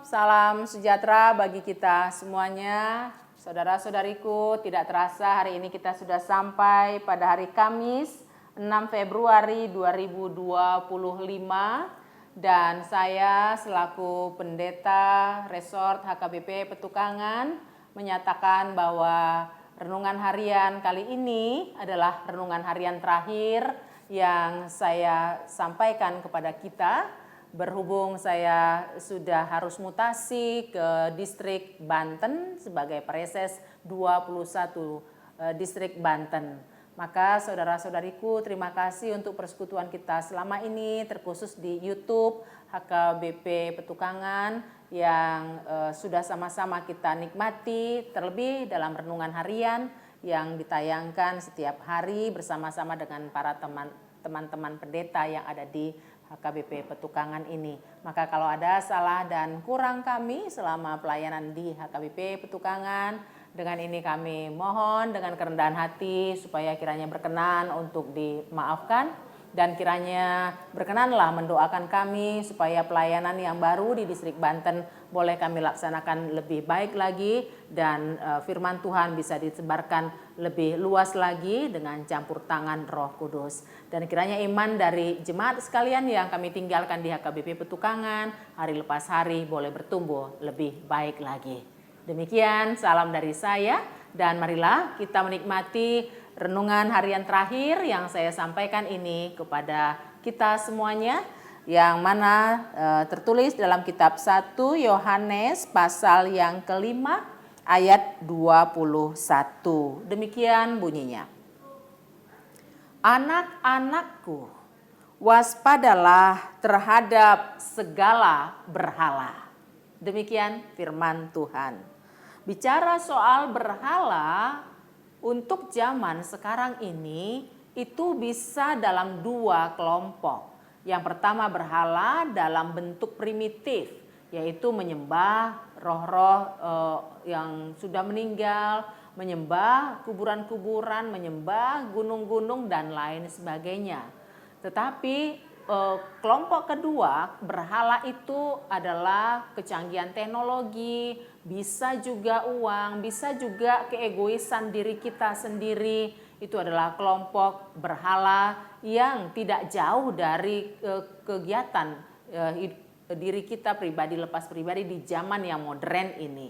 salam sejahtera bagi kita semuanya. Saudara-saudariku, tidak terasa hari ini kita sudah sampai pada hari Kamis 6 Februari 2025 dan saya selaku pendeta Resort HKBP Petukangan menyatakan bahwa renungan harian kali ini adalah renungan harian terakhir yang saya sampaikan kepada kita. Berhubung saya sudah harus mutasi ke distrik Banten sebagai Preses 21 distrik Banten. Maka saudara-saudariku, terima kasih untuk persekutuan kita selama ini, terkhusus di YouTube HKBP Petukangan yang sudah sama-sama kita nikmati, terlebih dalam renungan harian yang ditayangkan setiap hari bersama-sama dengan para teman-teman pendeta yang ada di HKBP Petukangan ini. Maka kalau ada salah dan kurang kami selama pelayanan di HKBP Petukangan, dengan ini kami mohon dengan kerendahan hati supaya kiranya berkenan untuk dimaafkan dan kiranya berkenanlah mendoakan kami supaya pelayanan yang baru di distrik Banten boleh kami laksanakan lebih baik lagi dan firman Tuhan bisa disebarkan lebih luas lagi dengan campur tangan Roh Kudus. Dan kiranya iman dari jemaat sekalian yang kami tinggalkan di HKBP Petukangan hari lepas hari boleh bertumbuh lebih baik lagi. Demikian salam dari saya dan marilah kita menikmati renungan harian terakhir yang saya sampaikan ini kepada kita semuanya, yang mana tertulis dalam kitab 1 Yohanes pasal yang kelima ayat 21. Demikian bunyinya. Anak-anakku, waspadalah terhadap segala berhala. Demikian firman Tuhan. Bicara soal berhala untuk zaman sekarang ini itu bisa dalam dua kelompok. Yang pertama berhala dalam bentuk primitif, yaitu menyembah roh-roh yang sudah meninggal, menyembah kuburan-kuburan, menyembah gunung-gunung dan lain sebagainya. Tetapi kelompok kedua berhala itu adalah kecanggihan teknologi, bisa juga uang, bisa juga keegoisan diri kita sendiri. Itu adalah kelompok berhala yang tidak jauh dari kegiatan diri kita pribadi lepas pribadi di zaman yang modern ini.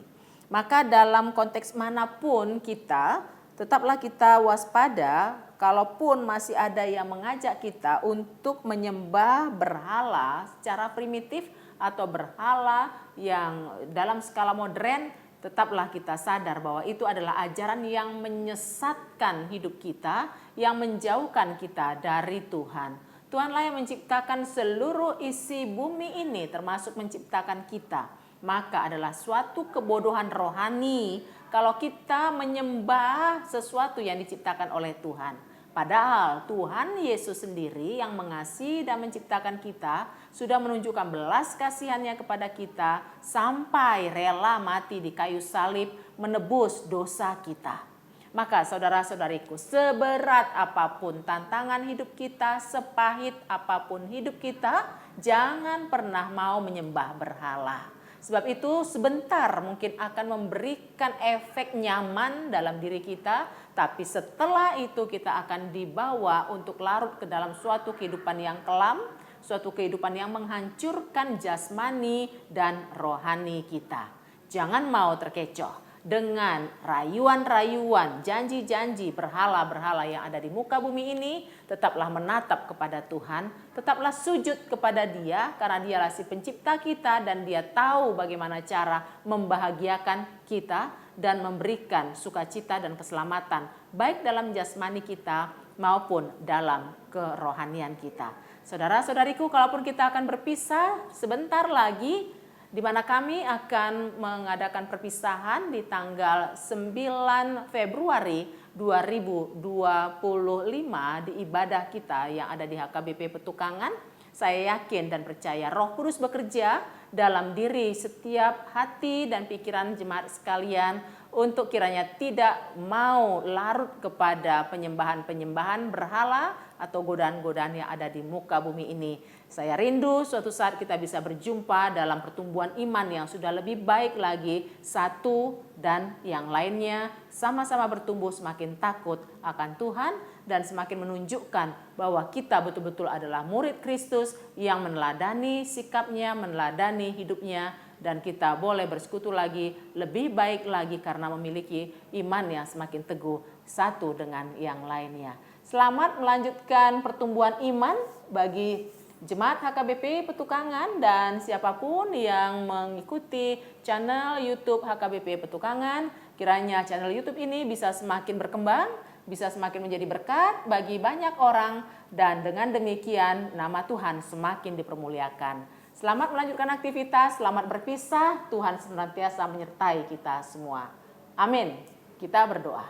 Maka dalam konteks manapun kita, tetaplah kita waspada. Kalaupun masih ada yang mengajak kita untuk menyembah berhala secara primitif atau berhala yang dalam skala modern, tetaplah kita sadar bahwa itu adalah ajaran yang menyesatkan hidup kita, yang menjauhkan kita dari Tuhan. Tuhanlah yang menciptakan seluruh isi bumi ini, termasuk menciptakan kita. Maka adalah suatu kebodohan rohani kalau kita menyembah sesuatu yang diciptakan oleh Tuhan. Padahal Tuhan Yesus sendiri yang mengasihi dan menciptakan kita sudah menunjukkan belas kasihannya kepada kita sampai rela mati di kayu salib menebus dosa kita. Maka saudara-saudariku, seberat apapun tantangan hidup kita, sepahit apapun hidup kita, jangan pernah mau menyembah berhala. Sebab itu sebentar mungkin akan memberikan efek nyaman dalam diri kita, tapi setelah itu kita akan dibawa untuk larut ke dalam suatu kehidupan yang kelam, suatu kehidupan yang menghancurkan jasmani dan rohani kita. Jangan mau terkecoh dengan rayuan-rayuan, janji-janji berhala-berhala yang ada di muka bumi ini. Tetaplah menatap kepada Tuhan, tetaplah sujud kepada Dia karena Dialah si pencipta kita dan Dia tahu bagaimana cara membahagiakan kita dan memberikan sukacita dan keselamatan baik dalam jasmani kita maupun dalam kerohanian kita. Saudara-saudariku, kalaupun kita akan berpisah sebentar lagi, di mana kami akan mengadakan perpisahan di tanggal 9 Februari 2025 di ibadah kita yang ada di HKBP Petukangan. Saya yakin dan percaya Roh Kudus bekerja dalam diri setiap hati dan pikiran jemaat sekalian untuk kiranya tidak mau larut kepada penyembahan-penyembahan berhala atau godaan-godaan yang ada di muka bumi ini. Saya rindu suatu saat kita bisa berjumpa dalam pertumbuhan iman yang sudah lebih baik lagi, satu dan yang lainnya sama-sama bertumbuh semakin takut akan Tuhan dan semakin menunjukkan bahwa kita betul-betul adalah murid Kristus yang meneladani sikapnya, meneladani hidupnya, dan kita boleh bersekutu lagi, lebih baik lagi karena memiliki iman yang semakin teguh satu dengan yang lainnya. Selamat melanjutkan pertumbuhan iman bagi Jemaat HKBP Petukangan dan siapapun yang mengikuti channel YouTube HKBP Petukangan. Kiranya channel YouTube ini bisa semakin berkembang, bisa semakin menjadi berkat bagi banyak orang, dan dengan demikian nama Tuhan semakin dipermuliakan. Selamat melanjutkan aktivitas, selamat berpisah, Tuhan senantiasa menyertai kita semua. Amin. Kita berdoa.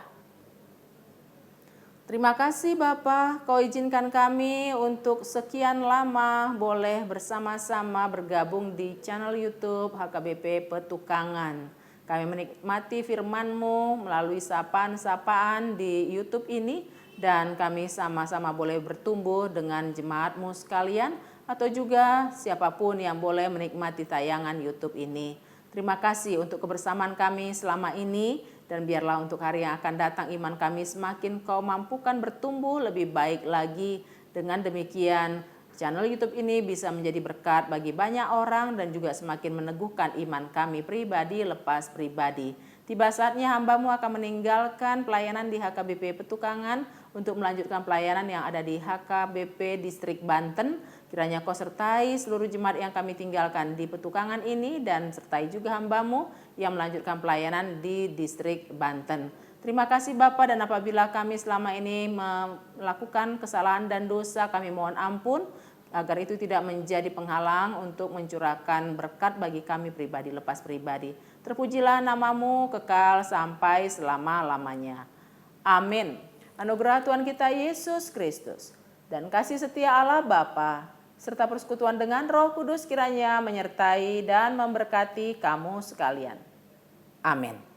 Terima kasih Bapa, Kau izinkan kami untuk sekian lama boleh bersama-sama bergabung di channel YouTube HKBP Petukangan. Kami menikmati firman-Mu melalui sapaan-sapaan di YouTube ini, dan kami sama-sama boleh bertumbuh dengan jemaat-Mu sekalian, atau juga siapapun yang boleh menikmati tayangan YouTube ini. Terima kasih untuk kebersamaan kami selama ini, dan biarlah untuk hari yang akan datang iman kami semakin Kau mampukan bertumbuh lebih baik lagi. Dengan demikian channel YouTube ini bisa menjadi berkat bagi banyak orang dan juga semakin meneguhkan iman kami pribadi lepas pribadi. Tiba saatnya hamba-Mu akan meninggalkan pelayanan di HKBP Petukangan untuk melanjutkan pelayanan yang ada di HKBP Distrik Banten. Kiranya Kau sertai seluruh jemaat yang kami tinggalkan di Petukangan ini, dan sertai juga hamba-Mu yang melanjutkan pelayanan di Distrik Banten. Terima kasih Bapa, dan apabila kami selama ini melakukan kesalahan dan dosa, kami mohon ampun agar itu tidak menjadi penghalang untuk mencurahkan berkat bagi kami pribadi lepas pribadi. Terpujilah nama-Mu kekal sampai selama-lamanya. Amin. Anugerah Tuhan kita Yesus Kristus dan kasih setia Allah Bapa serta persekutuan dengan Roh Kudus kiranya menyertai dan memberkati kamu sekalian. Amin.